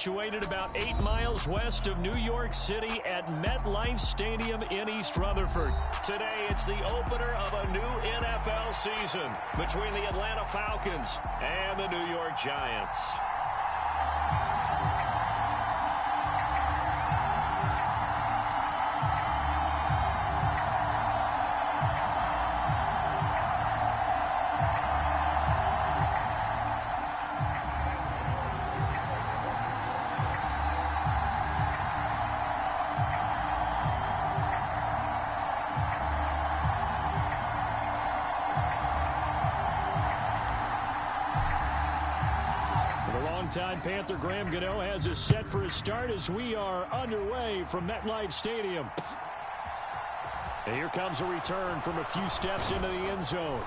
situated about 8 miles west of New York City at MetLife Stadium in East Rutherford. Today, it's the opener of a new NFL season between the Atlanta Falcons and the New York Giants. Time Panther Graham Gano has us set for his start as we are underway from MetLife Stadium. And here comes a return from a few steps into the end zone.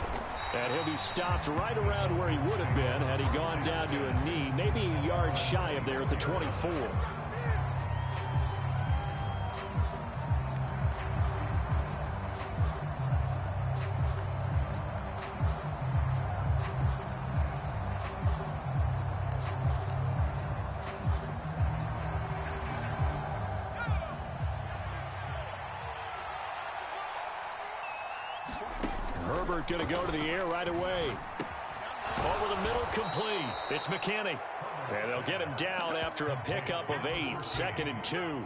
And he'll be stopped right around where he would have been had he gone down to a knee, maybe a yard shy of there at the 24. Herbert going to go to the air right away. Over the middle, complete. It's McKinney. And they'll get him down after a pickup of 8, 2nd and 2.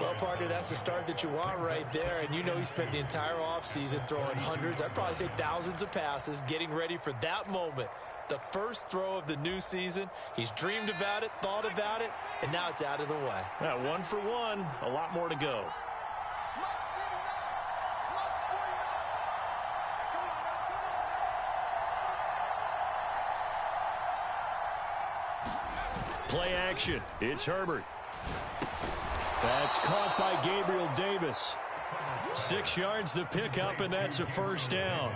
Well, partner, that's the start that you want right there. And you know he spent the entire offseason throwing hundreds, I'd probably say thousands of passes, getting ready for that moment. The first throw of the new season. He's dreamed about it, thought about it, and now it's out of the way. 1 for 1, a lot more to go. Play action. It's Herbert. That's caught by Gabriel Davis. 6 yards the pickup, and that's a first down.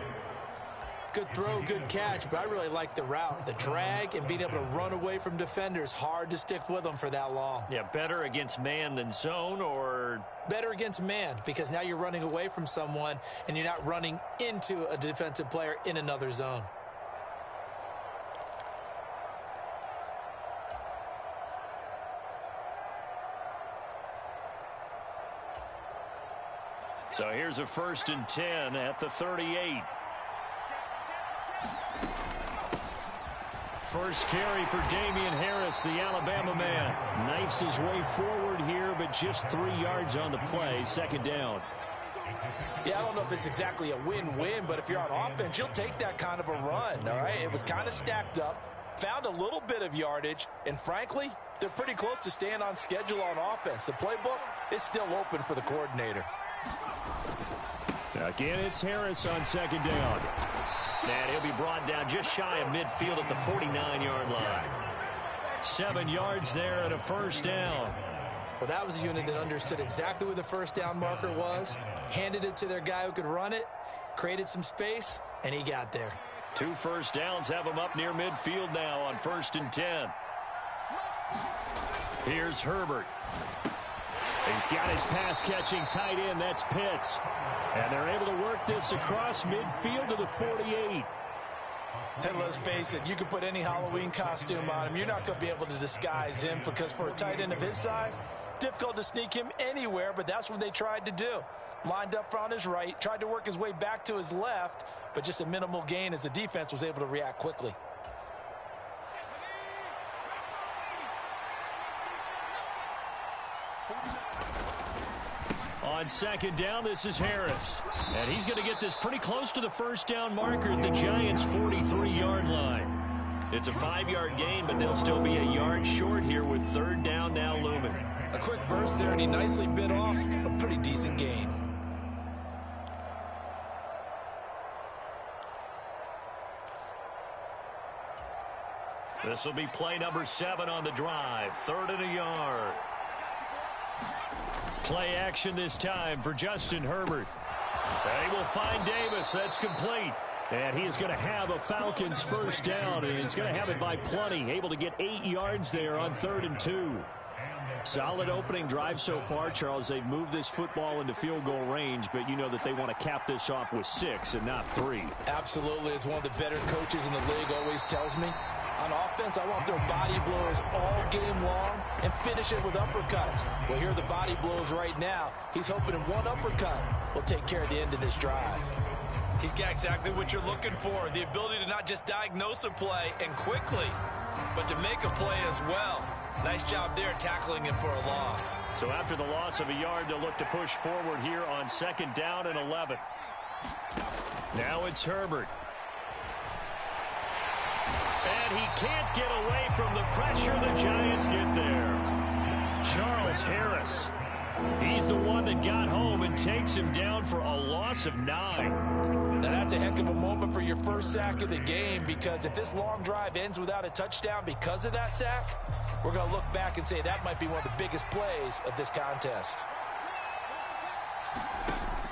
Good throw, good catch, but I really like the route. The drag and being able to run away from defenders. Hard to stick with them for that long. Yeah, better against man than zone, or? Better against man, because now you're running away from someone, and you're not running into a defensive player in another zone. So here's a 1st and 10 at the 38. First carry for Damian Harris, the Alabama man. Knifes his way forward here, but just 3 yards on the play. 2nd down. Yeah, I don't know if it's exactly a win-win, but if you're on offense, you'll take that kind of a run, all right? It was kind of stacked up, found a little bit of yardage, and frankly, they're pretty close to staying on schedule on offense. The playbook is still open for the coordinator. Again, it's Harris on 2nd down. And he'll be brought down just shy of midfield at the 49-yard line. 7 yards there and a first down. Well, that was a unit that understood exactly where the first down marker was, handed it to their guy who could run it, created some space, and he got there. 2 first downs have him up near midfield now on 1st and 10. Here's Herbert. He's got his pass-catching tight end. That's Pitts. And they're able to work this across midfield to the 48. And let's face it, you can put any Halloween costume on him. You're not going to be able to disguise him, because for a tight end of his size, difficult to sneak him anywhere, but that's what they tried to do. Lined up on his right, tried to work his way back to his left, but just a minimal gain as the defense was able to react quickly. On 2nd down, this is Harris. And he's going to get this pretty close to the first down marker at the Giants' 43-yard line. It's a 5-yard gain, but they'll still be a yard short here with 3rd down now looming. A quick burst there, and he nicely bit off a pretty decent gain. This will be play number 7 on the drive. 3rd and a yard. Play action this time for Justin Herbert. And he will find Davis. That's complete. And he is going to have a Falcons first down, and he's going to have it by plenty. Able to get 8 yards there on 3rd and 2. Solid opening drive so far, Charles. They've moved this football into field goal range, but you know that they want to cap this off with 6 and not 3. Absolutely. As one of the better coaches in the league always tells me, On offense, I want their body blows all game long and finish it with uppercuts. Well, here are the body blows right now. He's hoping in one uppercut will take care of the end of this drive. He's got exactly what you're looking for, the ability to not just diagnose a play and quickly, but to make a play as well. Nice job there tackling him for a loss. So after the loss of a yard, they'll look to push forward here on 2nd down and 11. Now it's Herbert. And he can't get away from the pressure. The Giants get there. Charles Harris. He's the one that got home and takes him down for a loss of 9. Now that's a heck of a moment for your first sack of the game, because if this long drive ends without a touchdown because of that sack, we're going to look back and say that might be one of the biggest plays of this contest.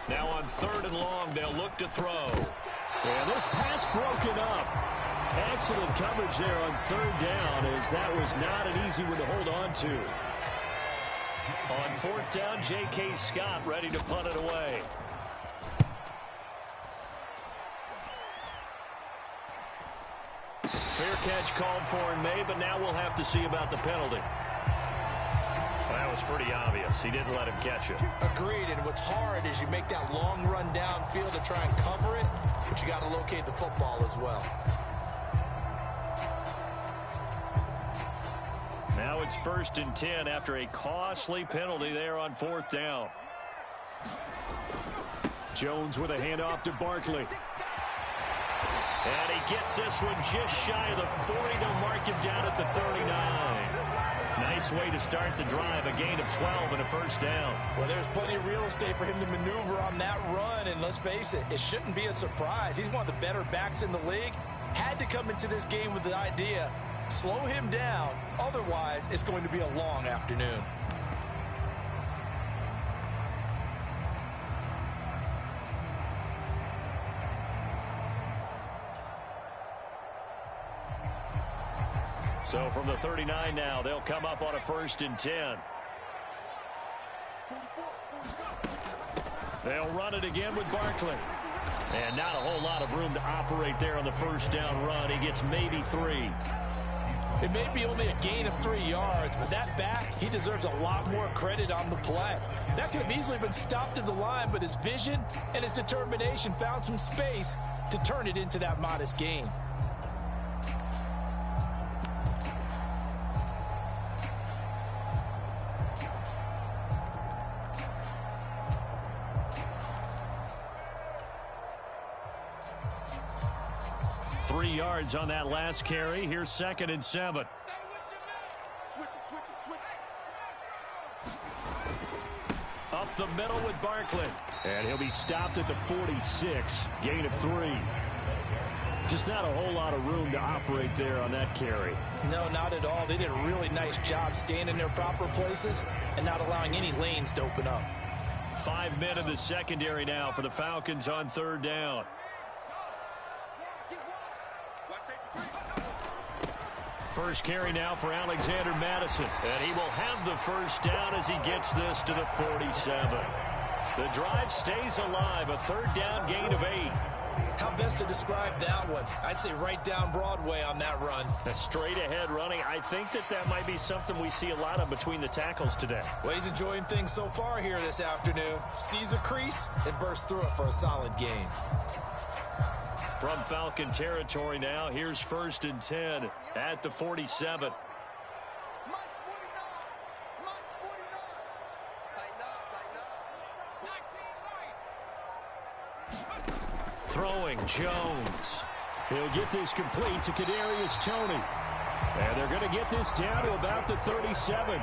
Now on 3rd and long, they'll look to throw. And this pass broken up. Excellent coverage there on 3rd down, as that was not an easy one to hold on to. On 4th down, J.K. Scott ready to punt it away. Fair catch called for and made, but now we'll have to see about the penalty. Well, that was pretty obvious. He didn't let him catch it. Agreed, and what's hard is you make that long run downfield to try and cover it, but you got to locate the football as well. Now it's 1st and 10 after a costly penalty there on 4th down. Jones with a handoff to Barkley. And he gets this one just shy of the 40. They'll mark him down at the 39. Nice way to start the drive. A gain of 12 and a 1st down. Well, there's plenty of real estate for him to maneuver on that run. And let's face it, it shouldn't be a surprise. He's one of the better backs in the league. Had to come into this game with the idea, slow him down. Otherwise, it's going to be a long afternoon. So from the 39 now, they'll come up on a 1st and 10. They'll run it again with Barkley. And not a whole lot of room to operate there on the 1st down run. He gets maybe 3. It may be only a gain of 3 yards, but that back, he deserves a lot more credit on the play. That could have easily been stopped at the line, but his vision and his determination found some space to turn it into that modest gain. Three yards on that last carry. Here's 2nd and 7. Up the middle with Barkley. And he'll be stopped at the 46. Gain of 3. Just not a whole lot of room to operate there on that carry. No, not at all. They did a really nice job staying in their proper places and not allowing any lanes to open up. 5 men in the secondary now for the Falcons on 3rd down. First carry now for Alexander Madison. And he will have the 1st down as he gets this to the 47. The drive stays alive. A 3rd down gain of 8. How best to describe that one? I'd say right down Broadway on that run. A straight ahead running. I think that might be something we see a lot of between the tackles today. Well, he's enjoying things so far here this afternoon. Sees a crease and bursts through it for a solid gain. From Falcon territory now, here's 1st and 10 at the 47. Throwing Jones. He'll get this complete to Kadarius Toney. And they're going to get this down to about the 37.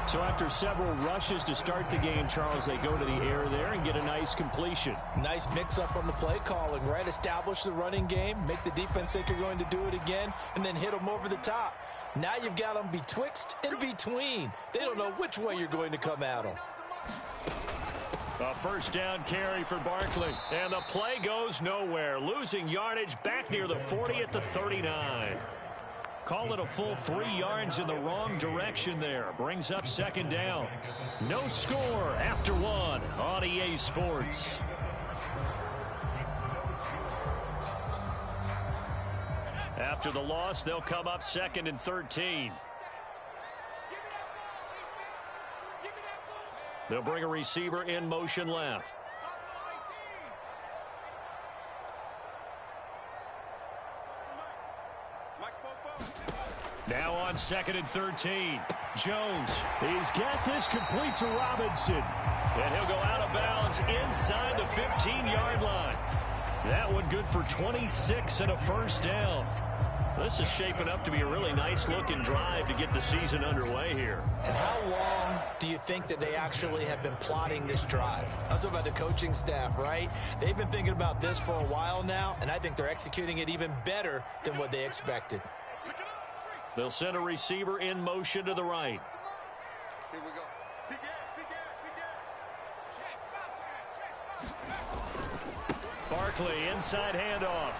So after several rushes to start the game, Charles, they go to the air there and get a nice completion. Nice mix-up on the play calling, right? Establish the running game, make the defense think you're going to do it again, and then hit them over the top. Now you've got them betwixt and between. They don't know which way you're going to come at them. A 1st down carry for Barkley. And the play goes nowhere. Losing yardage back near the 40 at the 39. Call it a full 3 yards in the wrong direction there. Brings up 2nd down. No score after 1 on EA Sports. After the loss, they'll come up 2nd and 13. They'll bring a receiver in motion left. Now on 2nd and 13. Jones. He's got this complete to Robinson. And he'll go out of bounds inside the 15-yard line. That one good for 26 and a first down. This is shaping up to be a really nice-looking drive to get the season underway here. And how long do you think that they actually have been plotting this drive? I'm talking about the coaching staff, right? They've been thinking about this for a while now, and I think they're executing it even better than what they expected. They'll send a receiver in motion to the right. Here we go. Barkley, inside handoff.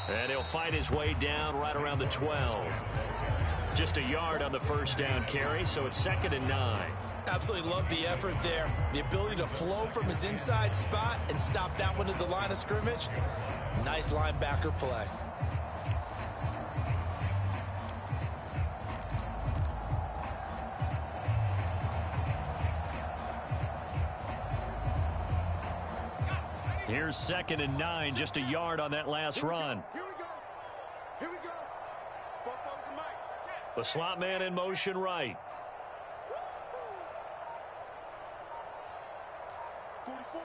And he'll fight his way down right around the 12. Just a yard on the first down carry, so it's 2nd and 9. Absolutely love the effort there. The ability to flow from his inside spot and stop that one at the line of scrimmage. Nice linebacker play. Here's 2nd and 9, just a yard on that last run. Here we go. The slot man in motion right. 44,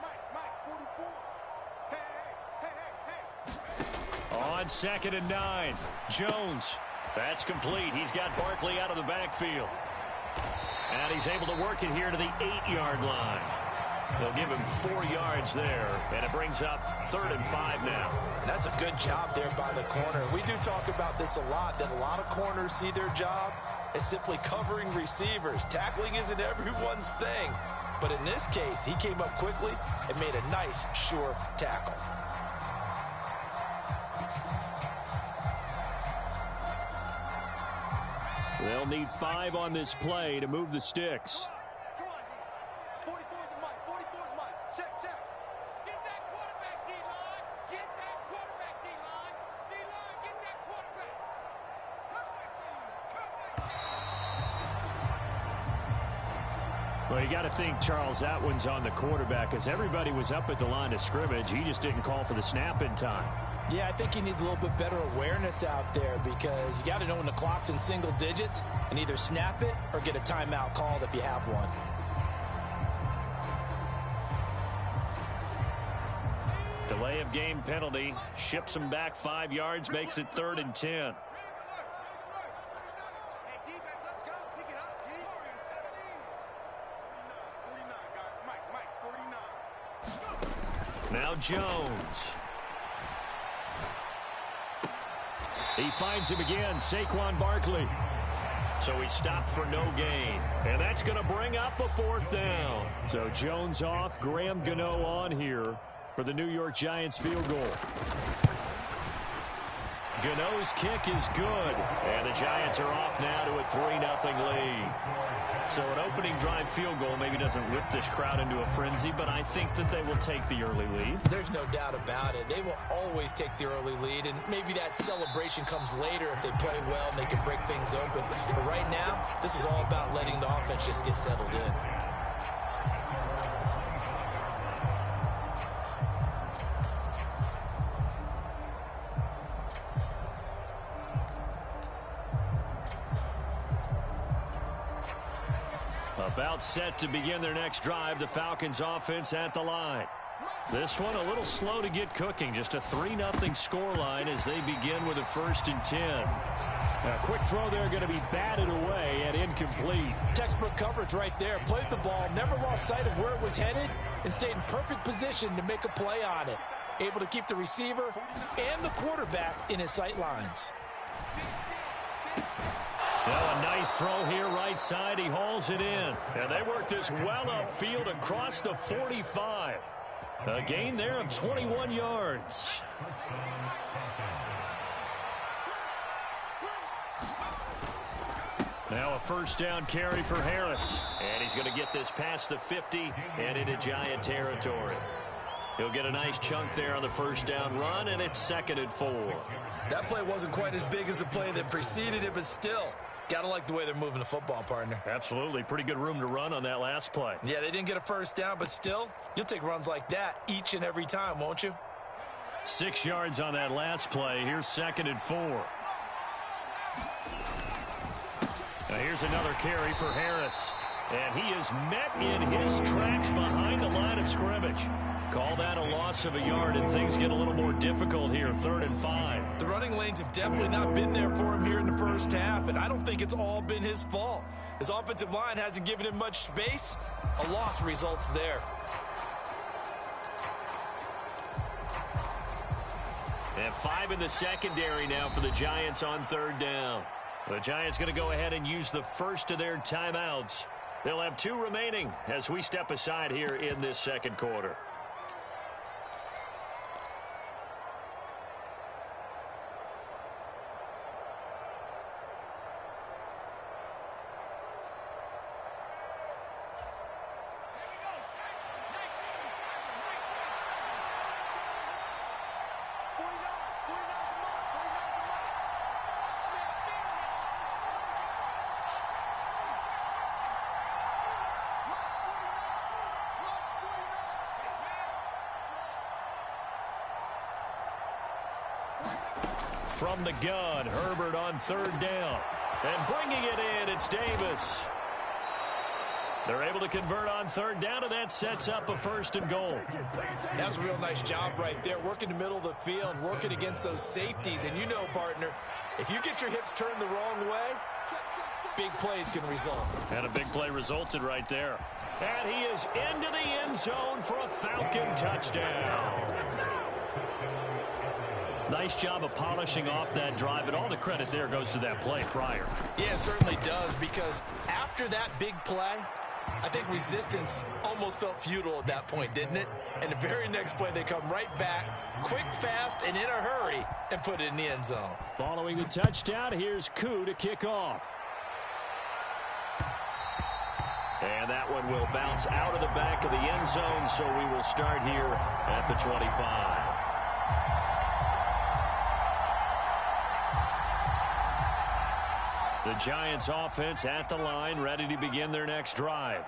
Mike, 44. Hey. On 2nd and 9, Jones. That's complete. He's got Barkley out of the backfield. And he's able to work it here to the 8-yard line. They'll give him 4 yards there, and it brings up 3rd and 5 now. That's a good job there by the corner. We do talk about this a lot, that a lot of corners see their job as simply covering receivers. Tackling isn't everyone's thing. But in this case, he came up quickly and made a nice, sure tackle. They'll need 5 on this play to move the sticks. Well, you got to think, Charles, that one's on the quarterback because everybody was up at the line of scrimmage. He just didn't call for the snap in time. Yeah, I think he needs a little bit better awareness out there because you got to know when the clock's in single digits and either snap it or get a timeout called if you have one. Delay of game penalty ships him back 5 yards, makes it 3rd and 10. Now Jones. He finds him again, Saquon Barkley. So he stopped for no gain. And that's going to bring up a 4th down. So Jones off, Graham Gano on here for the New York Giants field goal. Gano's kick is good. And the Giants are off now to a 3-0 lead. So an opening drive field goal maybe doesn't whip this crowd into a frenzy, but I think that they will take the early lead. There's no doubt about it. They will always take the early lead, and maybe that celebration comes later if they play well and they can break things open. But right now, this is all about letting the offense just get settled in. About set to begin their next drive, the Falcons offense at the line. This one a little slow to get cooking, just a 3-0 scoreline as they begin with a 1st and 10. A quick throw there going to be batted away and incomplete. Textbook coverage right there. Played the ball, never lost sight of where it was headed, and stayed in perfect position to make a play on it. Able to keep the receiver and the quarterback in his sight lines. Now a nice throw here right side. He hauls it in. And they work this well upfield across the 45. A gain there of 21 yards. Now a 1st down carry for Harris. And he's going to get this past the 50 and into Giant territory. He'll get a nice chunk there on the first down run, and it's 2nd and 4. That play wasn't quite as big as the play that preceded it, but still, got to like the way they're moving the football, partner. Absolutely. Pretty good room to run on that last play. Yeah, they didn't get a first down, but still, you'll take runs like that each and every time, won't you? 6 yards on that last play. Here's 2nd and 4. Now here's another carry for Harris. And he is met in his tracks behind the line of scrimmage. Call that a loss of a yard, and things get a little more difficult here. 3rd and 5. The running lanes have definitely not been there for him here in the first half, and I don't think it's all been his fault. His offensive line hasn't given him much space. A loss results there. And 5 in the secondary now for the Giants on 3rd down. The Giants going to go ahead and use the first of their timeouts. They'll have 2 remaining as we step aside here in this 2nd quarter. From the gun, Herbert on 3rd down. And bringing it in, it's Davis. They're able to convert on 3rd down, and that sets up a 1st and goal. That's a real nice job right there, working the middle of the field, working against those safeties. And you know, partner, if you get your hips turned the wrong way, big plays can result. And a big play resulted right there. And he is into the end zone for a Falcon touchdown. Nice job of polishing off that drive, and all the credit there goes to that play prior. Yeah, it certainly does, because after that big play, I think resistance almost felt futile at that point, didn't it? And the very next play, they come right back, quick, fast, and in a hurry, and put it in the end zone. Following the touchdown, here's Koo to kick off. And that one will bounce out of the back of the end zone, so we will start here at the 25. The Giants offense at the line, ready to begin their next drive.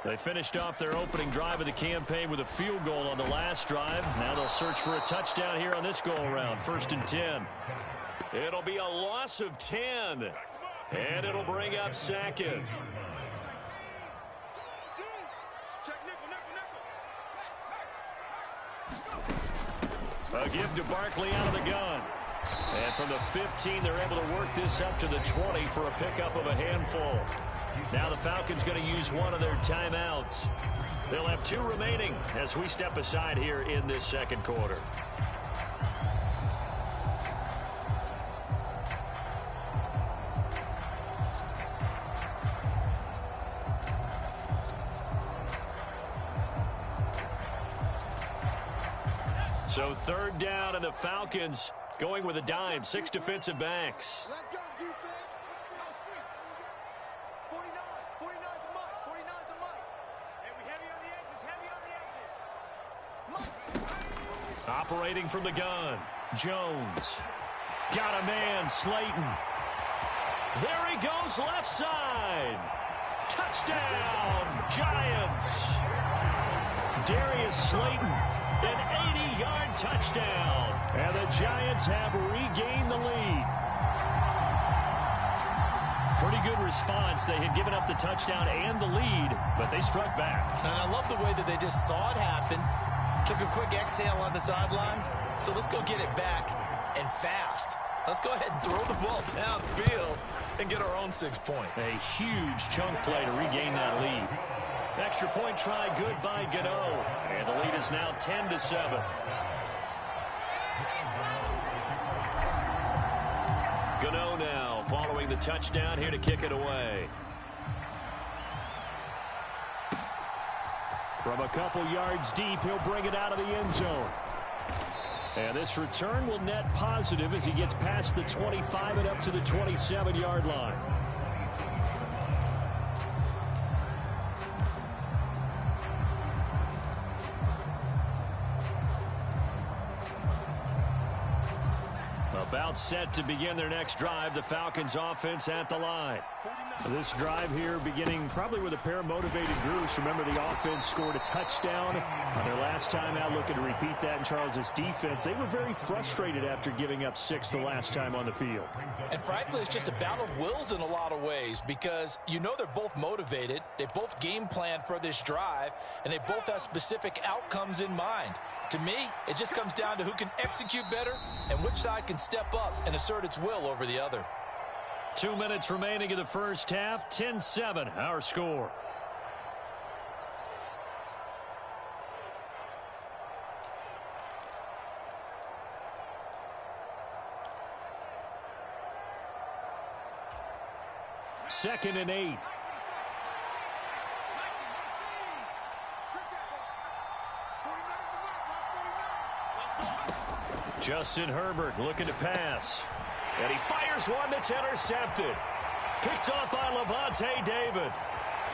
They finished off their opening drive of the campaign with a field goal on the last drive. Now they'll search for a touchdown here on this go-around. 1st and 10. It'll be a loss of 10. And it'll bring up 2nd. A give to Barkley out of the gun. And from the 15, they're able to work this up to the 20 for a pickup of a handful. Now the Falcons going to use one of their timeouts. They'll have 2 remaining as we step aside here in this 2nd quarter. So 3rd down, and the Falcons going with a dime. 6 defensive backs. Let's go, defense. 49. 49's the mic. 49's the mic. And we heavy on the edges. Heavy on the edges. Operating from the gun. Jones. Got a man, Slayton. There he goes, left side. Touchdown, Giants. Darius Slayton. An 80-yard touchdown. And the Giants have regained the lead. Pretty good response. They had given up the touchdown and the lead, but they struck back. And I love the way that they just saw it happen, took a quick exhale on the sidelines. So let's go get it back, and fast. Let's go ahead and throw the ball downfield and get our own 6 points. A huge chunk play to regain that lead. Extra point try good by Gano. And the lead is now 10-7. Gano now following the touchdown here to kick it away. From a couple yards deep, he'll bring it out of the end zone. And this return will net positive as he gets past the 25 and up to the 27-yard line. About set to begin their next drive. The Falcons offense at the line. This drive here beginning probably with a pair of motivated groups. Remember, the offense scored a touchdown on their last time out, looking to repeat that in Charles' defense. They were very frustrated after giving up 6 the last time on the field. And frankly, it's just a battle of wills in a lot of ways because you know they're both motivated. They both game planned for this drive, and they both have specific outcomes in mind. To me, it just comes down to who can execute better and which side can step up and assert its will over the other. 2 minutes remaining in the first half. 10-7, our score. Second and 8. Justin Herbert looking to pass. And he fires one that's intercepted. Picked off by Levante David.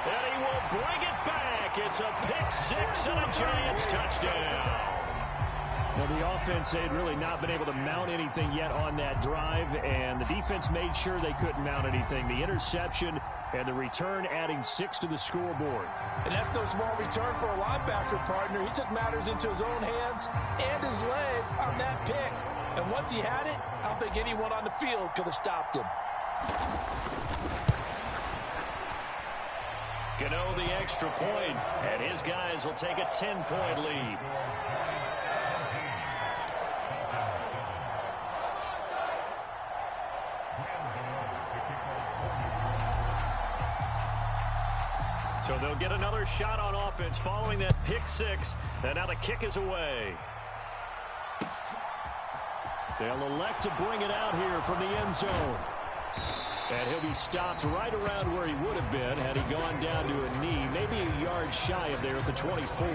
And he will bring it back. It's a pick 6 and a Giants touchdown. Well, the offense, they had really not been able to mount anything yet on that drive, and the defense made sure they couldn't mount anything. The interception and the return adding 6 to the scoreboard. And that's no small return for a linebacker partner. He took matters into his own hands and his legs on that pick. And once he had it, I don't think anyone on the field could have stopped him. Gano the extra point, and his guys will take a 10-point lead. So they'll get another shot on offense following that pick 6, and now the kick is away. They'll elect to bring it out here from the end zone. And he'll be stopped right around where he would have been had he gone down to a knee, maybe a yard shy of there at the 24.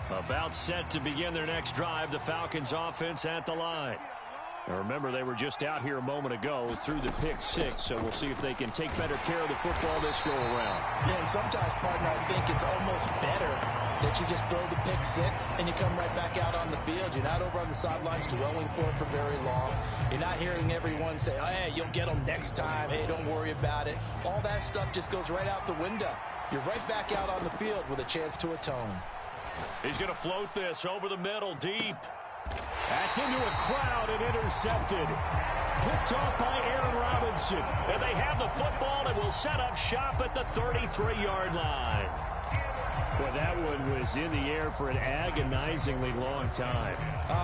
About set to begin their next drive. The Falcons offense at the line. Now remember, they were just out here a moment ago through the pick 6, so we'll see if they can take better care of the football this go around. Yeah, and sometimes, partner, I think it's almost better that you just throw the pick 6 and you come right back out on the field. You're not over on the sidelines dwelling for it for very long. You're not hearing everyone say, oh, hey, you'll get them next time. Hey, don't worry about it. All that stuff just goes right out the window. You're right back out on the field with a chance to atone. He's going to float this over the middle, deep. That's into a crowd and intercepted. Picked off by Aaron Robinson. And they have the football and will set up shop at the 33-yard line. Well, that one was in the air for an agonizingly long time.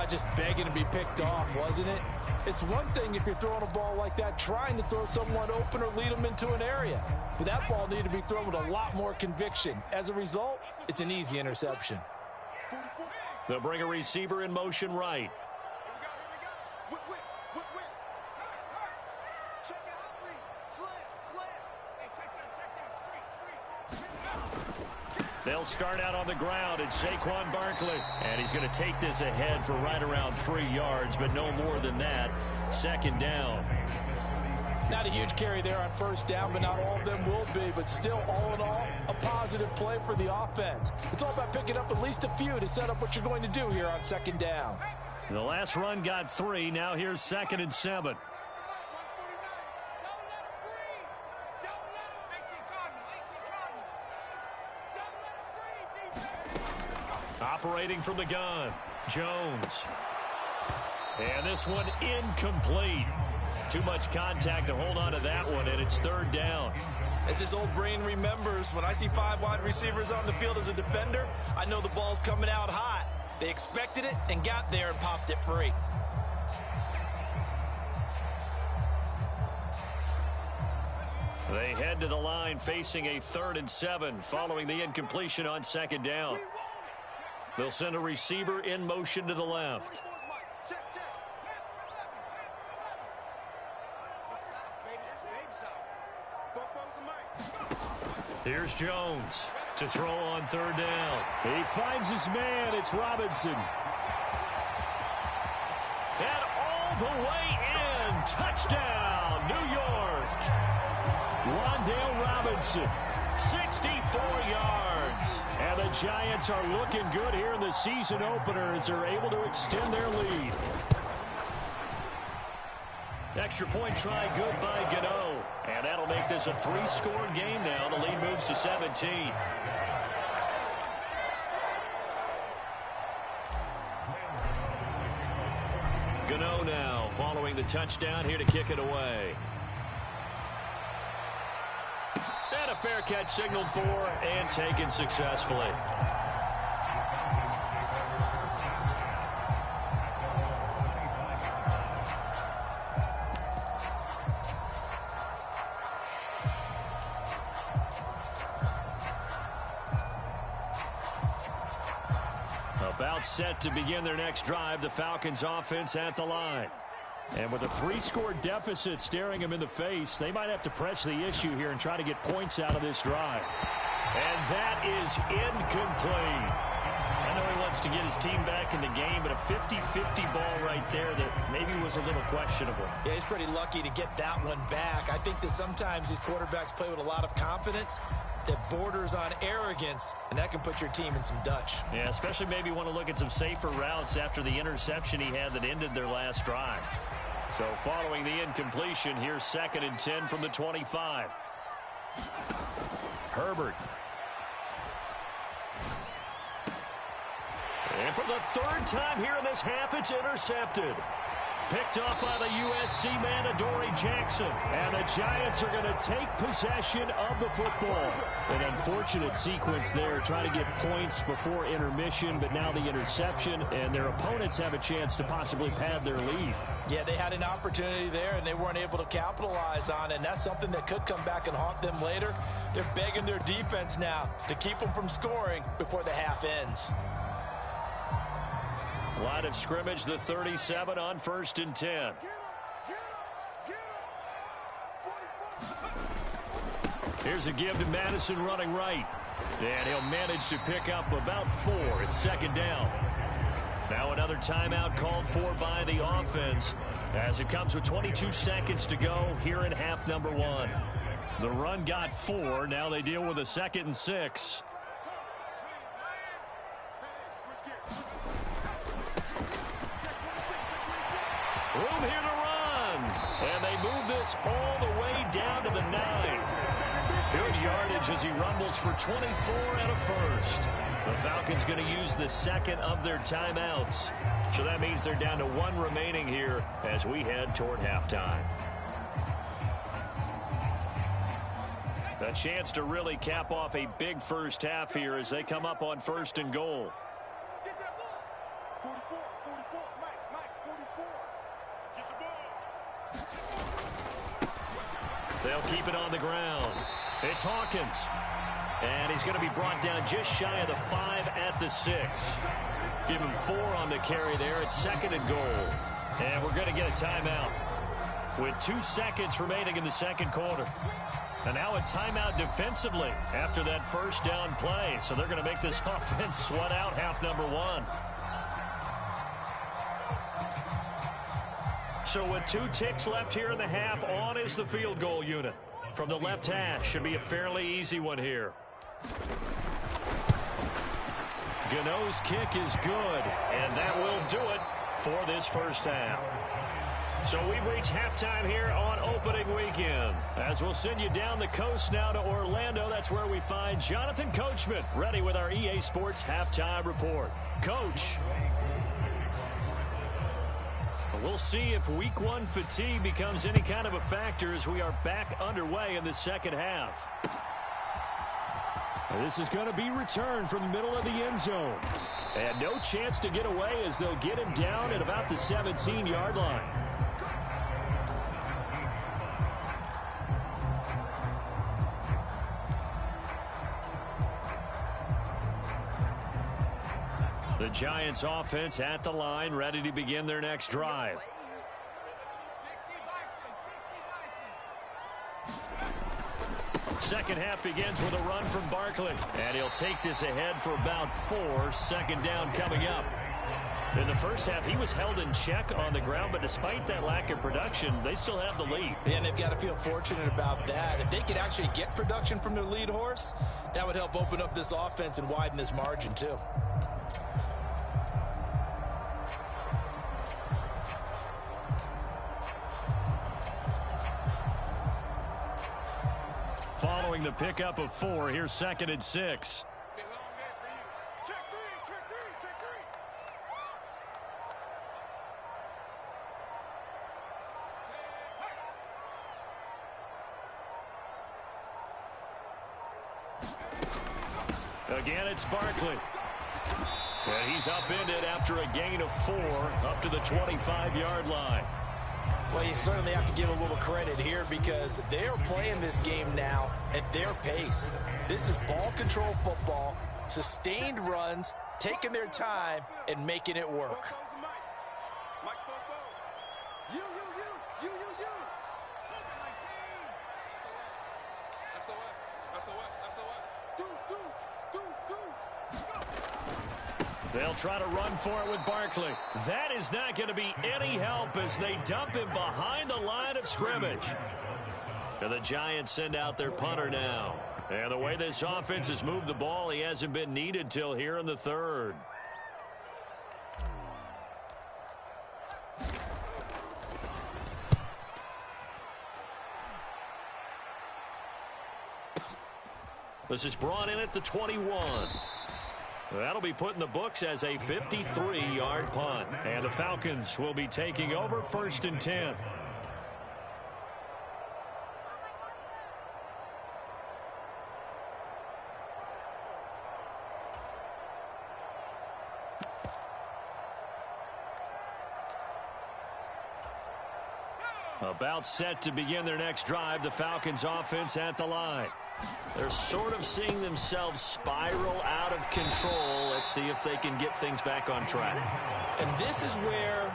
Just begging to be picked off, wasn't it? It's one thing if you're throwing a ball like that, trying to throw someone open or lead them into an area. But that ball needed to be thrown with a lot more conviction. As a result, it's an easy interception. They'll bring a receiver in motion right. They'll start out on the ground. It's Saquon Barkley. And he's going to take this ahead for right around 3 yards, but no more than that. Second down. Not a huge carry there on first down, but not all of them will be. But still, all in all, a positive play for the offense. It's all about picking up at least a few to set up what you're going to do here on second down. The last run got 3. Now here's 2nd and 7. Operating from the gun, Jones. And this one incomplete. Too much contact to hold on to that one, and it's 3rd down. As his old brain remembers, when I see 5 wide receivers on the field as a defender, I know the ball's coming out hot. They expected it and got there and popped it free. They head to the line facing a 3rd and 7 following the incompletion on 2nd down. They'll send a receiver in motion to the left. Here's Jones to throw on 3rd down. He finds his man. It's Robinson. And all the way in touchdown, New York. Wandale Robinson, 64 yards. And the Giants are looking good here in the season opener as they're able to extend their lead. Extra point try good by Gano. And that'll make this a 3-score game now. The lead moves to 17. Gano now following the touchdown here to kick it away. And a fair catch signaled for and taken successfully. About set to begin their next drive, the Falcons offense at the line. And with a 3-score deficit staring them in the face, they might have to press the issue here and try to get points out of this drive. And that is incomplete. I know he wants to get his team back in the game, but a 50-50 ball right there that maybe was a little questionable. Yeah, he's pretty lucky to get that one back. I think that sometimes these quarterbacks play with a lot of confidence that borders on arrogance, and that can put your team in some Dutch. Yeah, especially maybe want to look at some safer routes after the interception he had that ended their last drive. So following the incompletion, here's 2nd and 10 from the 25. Herbert. And for the 3rd time here in this half, it's intercepted. Picked off by the USC man, Adoree Jackson. And the Giants are going to take possession of the football. An unfortunate sequence there, trying to get points before intermission, but now the interception, and their opponents have a chance to possibly pad their lead. Yeah, they had an opportunity there, and they weren't able to capitalize on it, and that's something that could come back and haunt them later. They're begging their defense now to keep them from scoring before the half ends. Line of scrimmage, the 37 on 1st and 10. Here's a give to Madison running right. And he'll manage to pick up about 4. It's 2nd down. Now another timeout called for by the offense as it comes with 22 seconds to go here in half number 1. The run got 4. Now they deal with a 2nd and 6. Room here to run. And they move this all the way down to the 9. Good yardage as he rumbles for 24 and a first. The Falcons going to use the 2nd of their timeouts. So that means they're down to 1 remaining here as we head toward halftime. A chance to really cap off a big first half here as they come up on 1st and goal. Get that ball. 44, Mike, 44. Get the ball. They'll keep it on the ground. It's Hawkins. And he's going to be brought down just shy of the 5 at the 6. Give him 4 on the carry there at 2nd and goal. And we're going to get a timeout with 2 seconds remaining in the 2nd quarter. And now a timeout defensively after that first down play. So they're going to make this offense sweat out half number 1. So with 2 ticks left here in the half, on is the field goal unit. From the left hash, should be a fairly easy one here. Gano's kick is good, and that will do it for this first half. So we've reached halftime here on opening weekend. As we'll send you down the coast now to Orlando, that's where we find Jonathan Coachman ready with our EA Sports halftime report. Coach. We'll see if week 1 fatigue becomes any kind of a factor as we are back underway in the 2nd half. This is going to be returned from the middle of the end zone. And no chance to get away as they'll get him down at about the 17-yard line. The Giants offense at the line, ready to begin their next drive. Second half begins with a run from Barkley. And he'll take this ahead for about 4. 2nd down coming up. In the first half, he was held in check on the ground, but despite that lack of production, they still have the lead. Yeah, and they've got to feel fortunate about that. If they could actually get production from their lead horse, that would help open up this offense and widen this margin, too. Following the pickup of 4, here's 2nd and 6. Again, it's Barkley. And he's upended after a gain of 4 up to the 25-yard line. Well, you certainly have to give a little credit here because they're playing this game now at their pace. This is ball control football, sustained runs, taking their time, and making it work. They'll try to run for it with Barkley. That is not going to be any help as they dump him behind the line of scrimmage. And the Giants send out their punter now. And the way this offense has moved the ball, he hasn't been needed till here in the 3rd. This is brought in at the 21. That'll be put in the books as a 53-yard punt. And the Falcons will be taking over 1st and 10. About set to begin their next drive, the Falcons offense at the line. They're sort of seeing themselves spiral out of control. Let's see if they can get things back on track. And this is where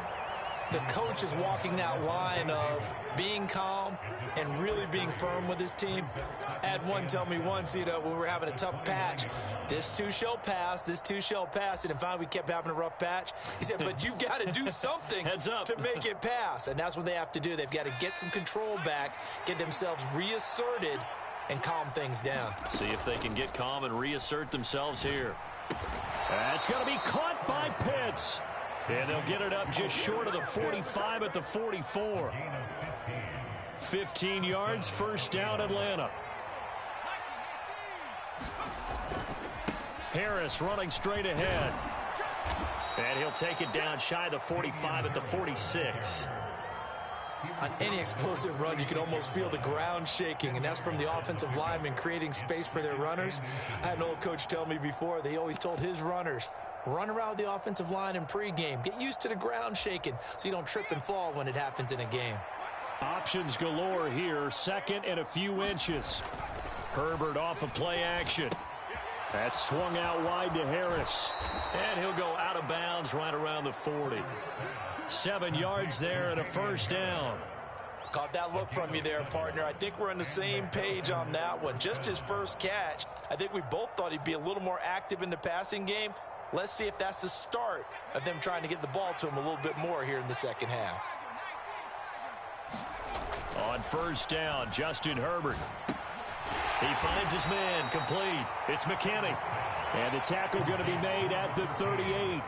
the coach is walking that line of being calm and really being firm with his team. I had one tell me once, when we were having a tough patch, this too shall pass, this too shall pass. And finally we kept having a rough patch. He said, but you've got to do something to make it pass. And that's what they have to do. They've got to get some control back, get themselves reasserted, and calm things down. See if they can get calm and reassert themselves here. That's going to be caught by Pitts. And they'll get it up just short of the 45 at the 44. 15 yards, 1st down, Atlanta. Harris running straight ahead. And he'll take it down shy of the 45 at the 46. On any explosive run, you can almost feel the ground shaking, and that's from the offensive linemen creating space for their runners. I had an old coach tell me before, they always told his runners, run around the offensive line in pregame. Get used to the ground shaking so you don't trip and fall when it happens in a game. Options galore here. 2nd and a few inches. Herbert off of play action. That's swung out wide to Harris. And he'll go out of bounds right around the 40. 7 yards there and a 1st down. Caught that look from you there, partner. I think we're on the same page on that one. Just his first catch. I think we both thought he'd be a little more active in the passing game. Let's see if that's the start of them trying to get the ball to him a little bit more here in the 2nd half. On 1st down, Justin Herbert. He finds his man complete. It's McKinney. And the tackle going to be made at the 38.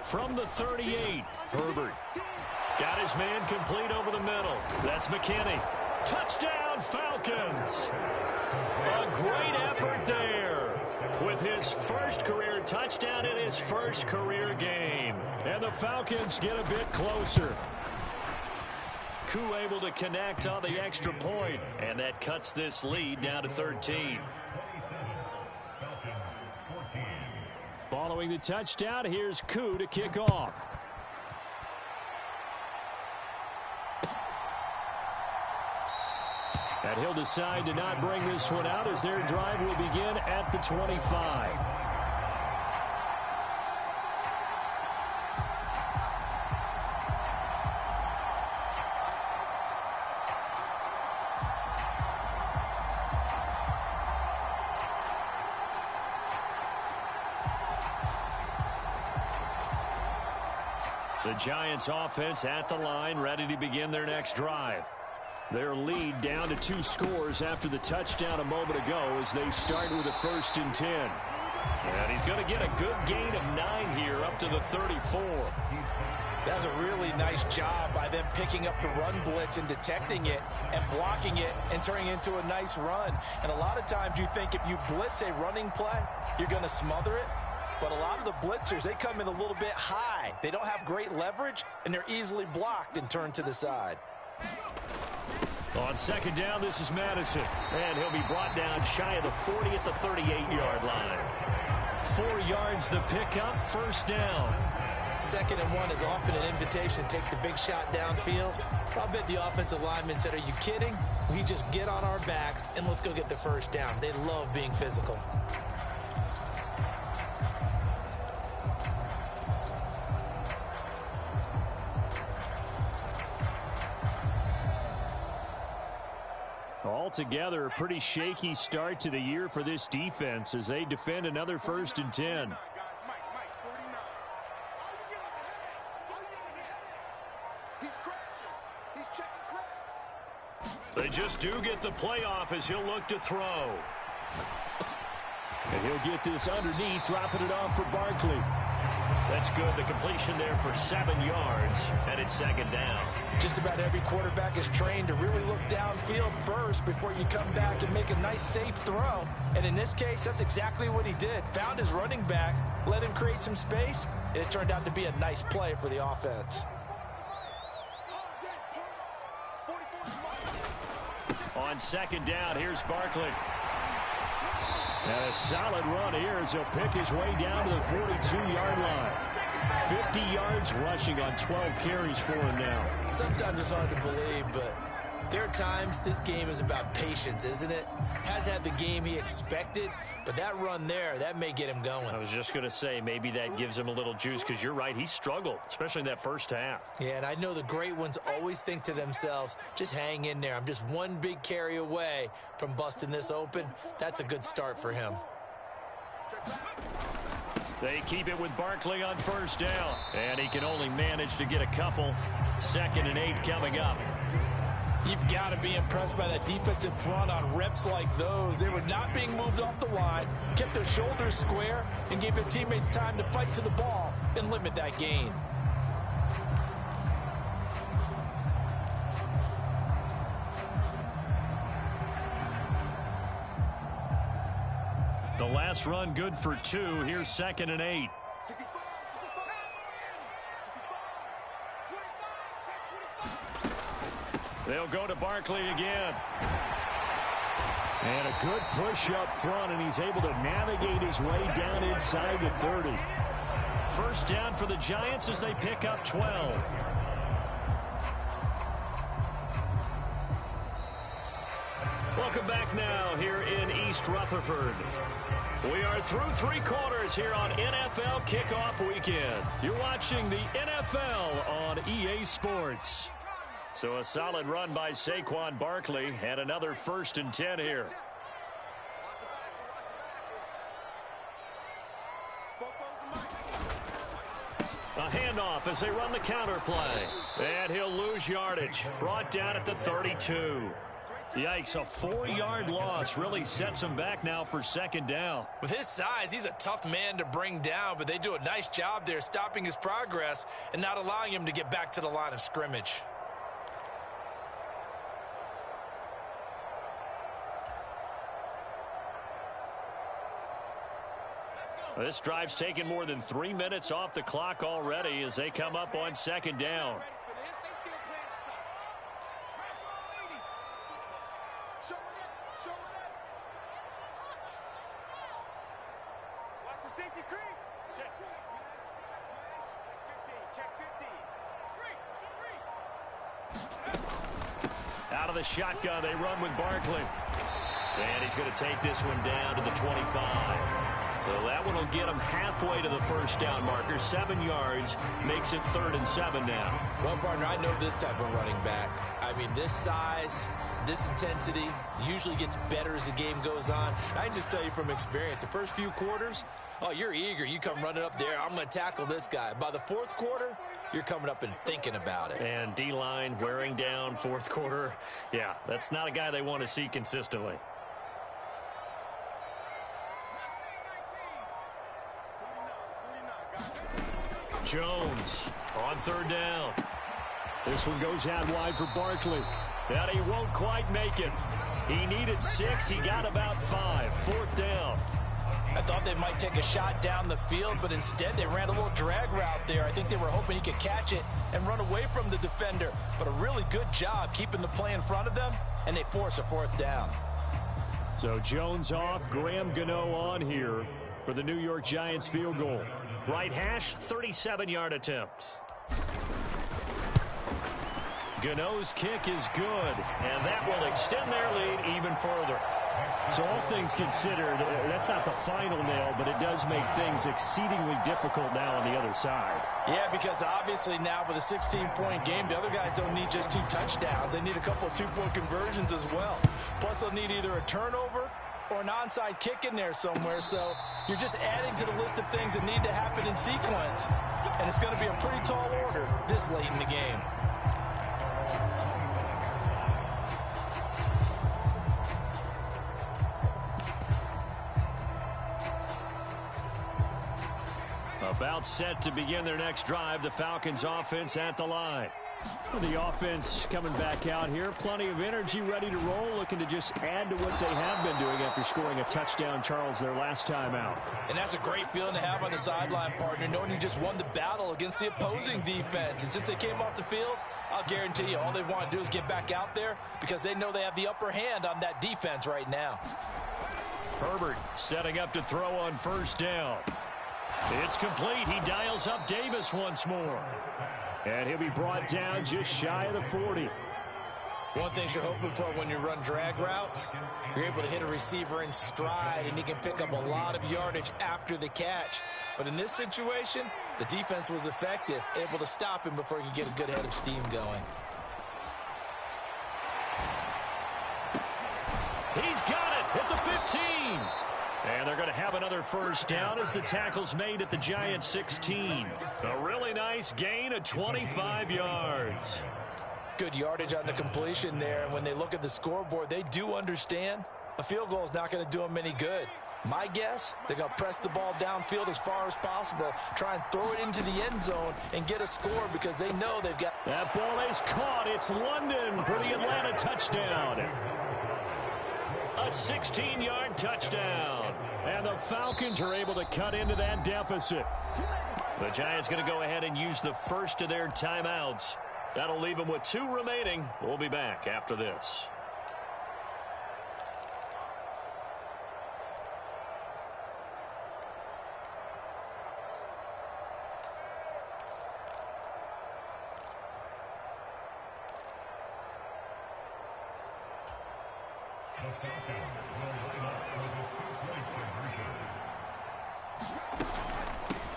From the 38, Herbert got his man complete over the middle. That's McKinney. Touchdown, Falcons. A great effort there with his first career touchdown in his first career game. And the Falcons get a bit closer. Koo able to connect on the extra point, and that cuts this lead down to 13. Following the touchdown, here's Koo to kick off. And he'll decide to not bring this one out as their drive will begin at the 25. The Giants offense at the line, ready to begin their next drive. Their lead down to 2 scores after the touchdown a moment ago as they start with a 1st and 10. And he's going to get a good gain of 9 here up to the 34. That's a really nice job by them picking up the run blitz and detecting it and blocking it and turning it into a nice run. And a lot of times you think if you blitz a running play, you're going to smother it. But a lot of the blitzers, they come in a little bit high. They don't have great leverage, and they're easily blocked and turned to the side. On 2nd down, this is Madison. And he'll be brought down shy of the 40 at the 38-yard line. 4 yards the pickup, 1st down. 2nd and 1 is often an invitation to take the big shot downfield. I'll bet the offensive lineman said, are you kidding? We just get on our backs and let's go get the 1st down. They love being physical. Altogether, a pretty shaky start to the year for this defense as they defend another 1st and 10. They just do get the playoff as he'll look to throw. And he'll get this underneath, dropping it off for Barkley. That's good. The completion there for 7 yards, and it's 2nd down. Just about every quarterback is trained to really look downfield first before you come back and make a nice, safe throw. And in this case, that's exactly what he did. Found his running back, let him create some space, and it turned out to be a nice play for the offense. On 2nd down, here's Barkley. And a solid run here as he'll pick his way down to the 42-yard line. 50 yards rushing on 12 carries for him now. Sometimes it's hard to believe, but there are times this game is about patience, isn't it? Has had the game he expected, but that run there, that may get him going. I was just going to say, maybe that gives him a little juice because you're right, he struggled, especially in that 1st half. Yeah, and I know the great ones always think to themselves, just hang in there. I'm just one big carry away from busting this open. That's a good start for him. They keep it with Barkley on 1st down, and he can only manage to get a couple. 2nd and 8 coming up. You've got to be impressed by that defensive front on reps like those. They were not being moved off the line, kept their shoulders square, and gave their teammates time to fight to the ball and limit that gain. The last run good for 2. Here's 2nd and 8. They'll go to Barkley again. And a good push up front, and he's able to navigate his way down inside the 30. 1st down for the Giants as they pick up 12. Welcome back now here in East Rutherford. We are through 3 quarters here on NFL Kickoff Weekend. You're watching the NFL on EA Sports. So a solid run by Saquon Barkley and another 1st and 10 here. A handoff as they run the counter play. And he'll lose yardage. Brought down at the 32. Yikes, a 4-yard loss really sets him back now for 2nd down. With his size, he's a tough man to bring down, but they do a nice job there stopping his progress and not allowing him to get back to the line of scrimmage. This drive's taken more than 3 minutes off the clock already as they come up on 2nd down. Watch the safety creep. Check 15. Out of the shotgun, they run with Barkley. And he's going to take this one down to the 25. So that one will get him halfway to the 1st down marker. 7 yards makes it 3rd and 7 now. Well, partner, I know this type of running back. I mean, this size, this intensity usually gets better as the game goes on. I can just tell you from experience, the first few quarters, oh, you're eager. You come running up there, I'm going to tackle this guy. By the 4th quarter, you're coming up and thinking about it. And D-line wearing down fourth quarter. Yeah, that's not a guy they want to see consistently. Jones on third down. This one goes out wide for Barkley. That he won't quite make it. He needed 6. He got about 5. Fourth down. I thought they might take a shot down the field, but instead they ran a little drag route there. I think they were hoping he could catch it and run away from the defender. But a really good job keeping the play in front of them, and they force a fourth down. So Jones off, Graham Gano on here for the New York Giants field goal. Right hash, 37-yard attempt. Gano's kick is good, and that will extend their lead even further. So all things considered, that's not the final nail, but it does make things exceedingly difficult now on the other side. Yeah, because obviously now with a 16-point game, the other guys don't need just 2 touchdowns. They need a couple of 2-point conversions as well. Plus, they'll need either a turnover or an onside kick in there somewhere. So you're just adding to the list of things that need to happen in sequence. And it's going to be a pretty tall order this late in the game. About set to begin their next drive, the Falcons offense at the line. The offense coming back out here. Plenty of energy, ready to roll, looking to just add to what they have been doing after scoring a touchdown, Charles, their last time out. And that's a great feeling to have on the sideline, partner, knowing you just won the battle against the opposing defense. And since they came off the field, I'll guarantee you all they want to do is get back out there because they know they have the upper hand on that defense right now. Herbert setting up to throw on first down. It's complete. He dials up Davis once more. And he'll be brought down just shy of the 40. One thing you're hoping for when you run drag routes, you're able to hit a receiver in stride, and he can pick up a lot of yardage after the catch. But in this situation, the defense was effective, able to stop him before he could get a good head of steam going. He's got it at the 15. And they're going to have another first down as the tackle's made at the Giants' 16. A really nice gain of 25 yards. Good yardage on the completion there. And when they look at the scoreboard, they do understand a field goal is not going to do them any good. My guess, they're going to press the ball downfield as far as possible, try and throw it into the end zone and get a score because they know they've got... That ball is caught. It's London for the Atlanta touchdown. A 16-yard touchdown. And the Falcons are able to cut into that deficit. The Giants going to go ahead and use the first of their timeouts. That'll leave them with 2 remaining. We'll be back after this.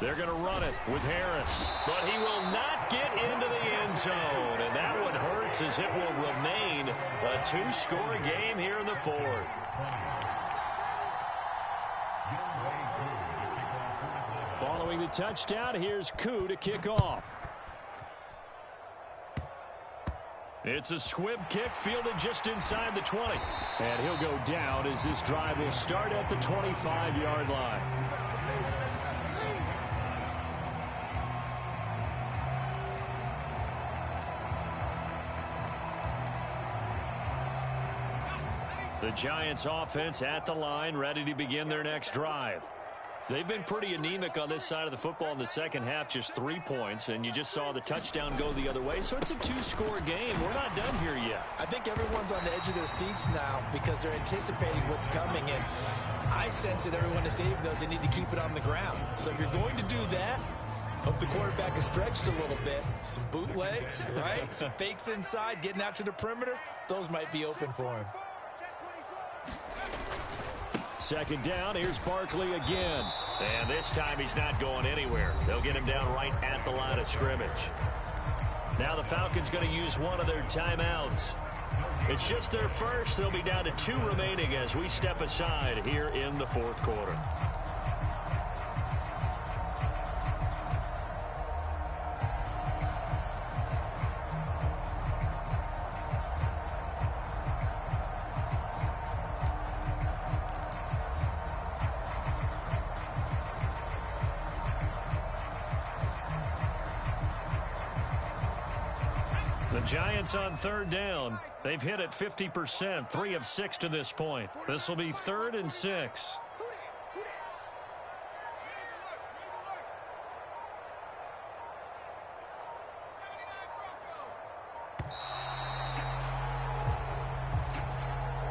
They're going to run it with Harris, but he will not get into the end zone, and that one hurts as it will remain a 2-score game here in the 4th. Following the touchdown, here's Koo to kick off. It's a squib kick fielded just inside the 20. And he'll go down as this drive will start at the 25-yard line. The Giants offense at the line, ready to begin their next drive. They've been pretty anemic on this side of the football in the second half, just 3 points, and you just saw the touchdown go the other way, so it's a 2-score game. We're not done here yet. I think everyone's on the edge of their seats now because they're anticipating what's coming, and I sense that everyone in the stadium knows they need to keep it on the ground. So if you're going to do that, hope the quarterback is stretched a little bit. Some bootlegs, right? Some fakes inside, getting out to the perimeter. Those might be open for him. Second down, here's Barkley again. And this time he's not going anywhere. They'll get him down right at the line of scrimmage. Now the Falcons going to use one of their timeouts. It's just their first. They'll be down to 2 remaining as we step aside here in the 4th quarter. The Giants on third down. They've hit it 50%, 3 of 6 to this point. This will be 3rd and 6.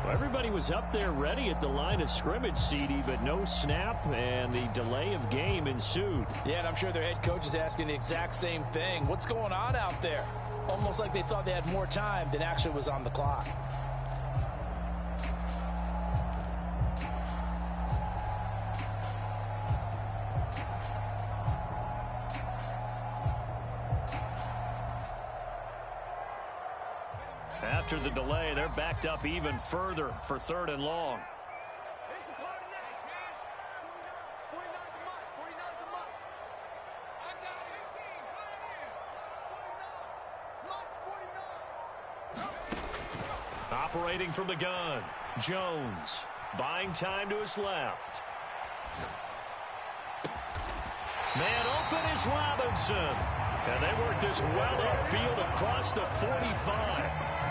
Everybody was up there ready at the line of scrimmage, CD, but no snap, and the delay of game ensued. Yeah, and I'm sure their head coach is asking the exact same thing. What's going on out there? Almost like they thought they had more time than actually was on the clock. After the delay, they're backed up even further for 3rd and long. Operating from the gun, Jones, buying time to his left. Man open is Robinson. And they work this well upfield across the 45.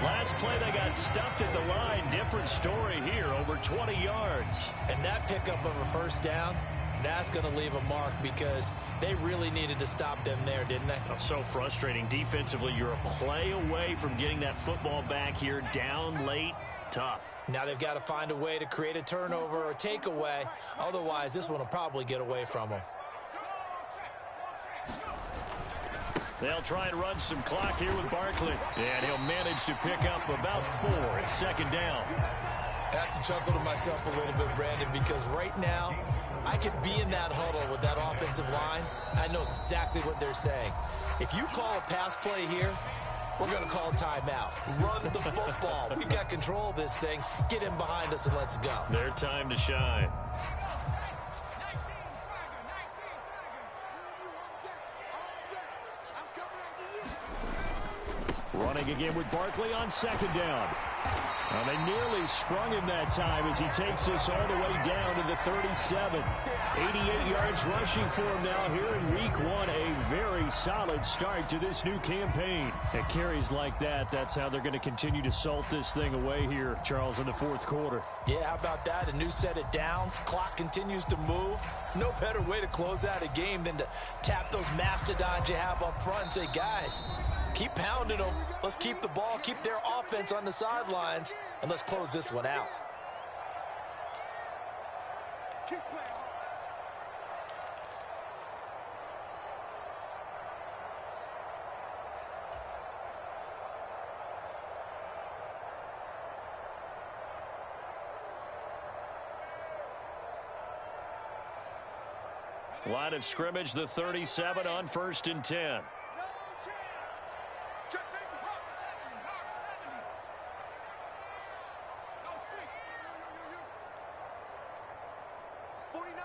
Last play, they got stuffed at the line. Different story here, over 20 yards. And that pickup of a first down, that's going to leave a mark because they really needed to stop them there, didn't they? Oh, so frustrating. Defensively, you're a play away from getting that football back here, down late. Tough. Now they've got to find a way to create a turnover or takeaway. Otherwise, this one will probably get away from them. They'll try and run some clock here with Barkley. And he'll manage to pick up about 4 at 2nd down. I have to chuckle to myself a little bit, Brandon, because right now I could be in that huddle with that offensive line. I know exactly what they're saying. If you call a pass play here, we're going to call timeout. Run the football. We've got control of this thing. Get in behind us and let's go. Their time to shine. Running again with Barkley on 2nd down. They nearly sprung him that time as he takes this all the way down to the 37. 88 yards rushing for him now here in week 1. A very solid start to this new campaign. At carries like that, that's how they're going to continue to salt this thing away here, Charles, in the 4th quarter. Yeah, how about that? A new set of downs. Clock continues to move. No better way to close out a game than to tap those mastodons you have up front and say, guys, keep pounding them. Let's keep the ball, keep their offense on the sidelines, and let's close this one out. Keep playing. Line of scrimmage, the 37 on 1st and 10. No chance. Check safety. Hawk 70. No street. 49.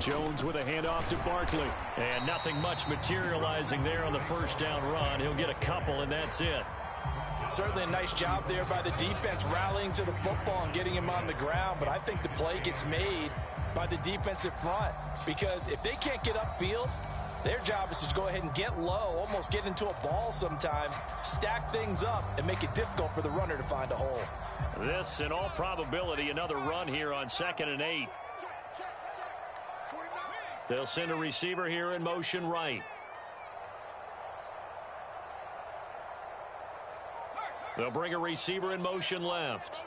Jones with a handoff to Barkley. And nothing much materializing there on the 1st down run. He'll get a couple, and that's it. Certainly a nice job there by the defense rallying to the football and getting him on the ground, but I think the play gets made by the defensive front, because if they can't get upfield, their job is to go ahead and get low, almost get into a ball sometimes, stack things up, and make it difficult for the runner to find a hole. This, in all probability, another run here on 2nd and 8. They'll send a receiver here in motion right. They'll bring a receiver in motion left.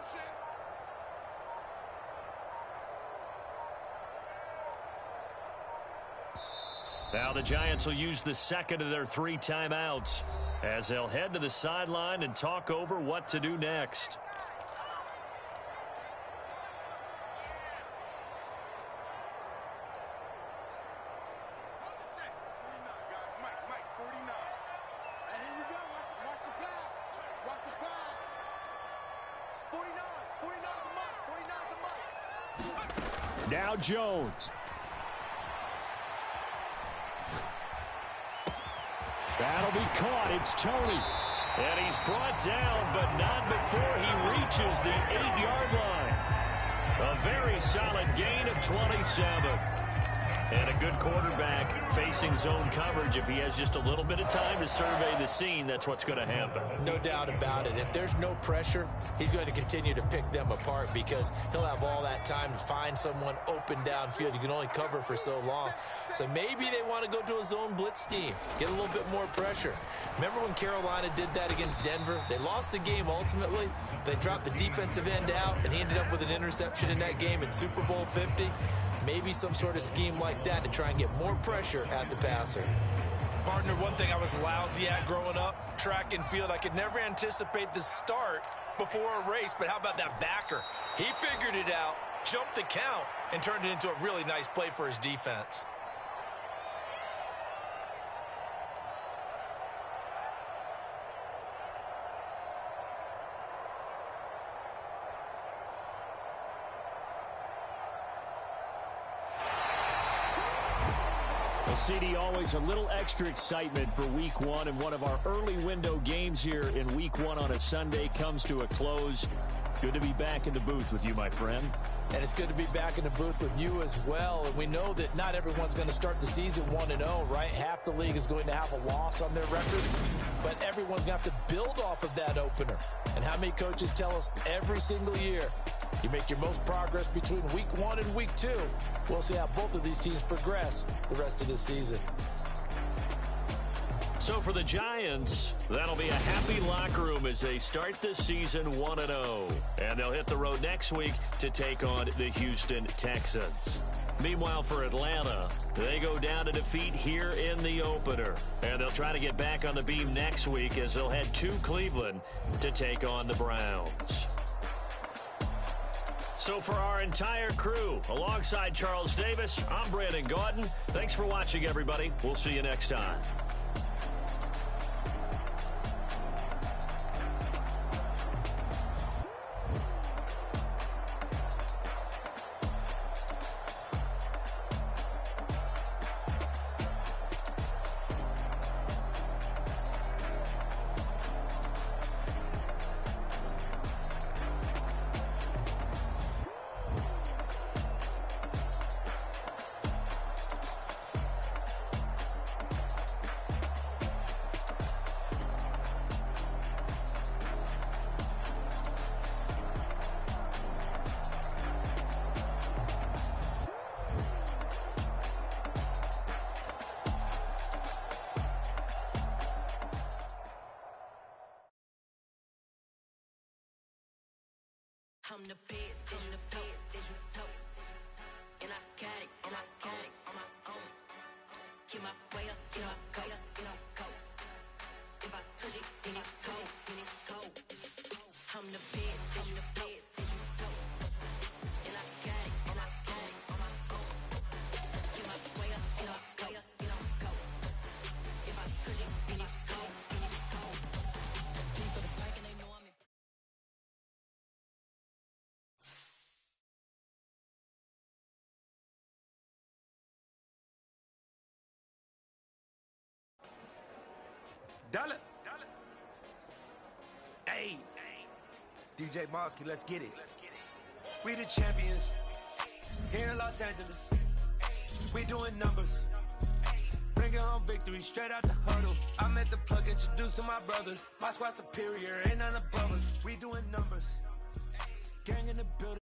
Now the Giants will use the 2nd of their 3 timeouts as they'll head to the sideline and talk over what to do next. Now Jones. That'll be caught. It's Tony. And he's brought down, but not before he reaches the 8-yard line. A very solid gain of 27. And a good quarterback facing zone coverage. If he has just a little bit of time to survey the scene, that's what's going to happen. No doubt about it. If there's no pressure, he's going to continue to pick them apart because he'll have all that time to find someone open downfield. You can only cover for so long. So maybe they want to go to a zone blitz scheme, get a little bit more pressure. Remember when Carolina did that against Denver? They lost the game ultimately. They dropped the defensive end out, and he ended up with an interception in that game in Super Bowl 50. Maybe some sort of scheme like that to try and get more pressure at the passer. Partner, one thing I was lousy at growing up, track and field, I could never anticipate the start before a race, but how about that backer? He figured it out, jumped the count, and turned it into a really nice play for his defense. Well, CD, always a little extra excitement for Week 1, and one of our early window games here in Week 1 on a Sunday comes to a close. Good to be back in the booth with you, my friend. And it's good to be back in the booth with you as well. And we know that not everyone's going to start the season 1-0, right? Half the league is going to have a loss on their record, but everyone's going to have to build off of that opener. And how many coaches tell us every single year, you make your most progress between Week 1 and Week 2. We'll see how both of these teams progress the rest of the season. So for the Giants, that'll be a happy locker room as they start this season 1-0. And they'll hit the road next week to take on the Houston Texans. Meanwhile, for Atlanta, they go down to defeat here in the opener. And they'll try to get back on the beam next week as they'll head to Cleveland to take on the Browns. So for our entire crew, alongside Charles Davis, I'm Brandon Gaudin. Thanks for watching, everybody. We'll see you next time. I'm the best, and I got it, on my own. Get my way up, go. If I touch it, then it's cold. I'm the best, and I got it, on my own. Get my way up, go. If I touch it, then it's cold. Deep for the bike and they know I'm in. Dollar. Hey, DJ Mosky, let's get it. We the champions here in Los Angeles. We doing numbers, bringing home victory straight out the huddle. I'm at the plug, introduced to my brothers. My squad superior, ain't none above us. We doing numbers, gang in the building.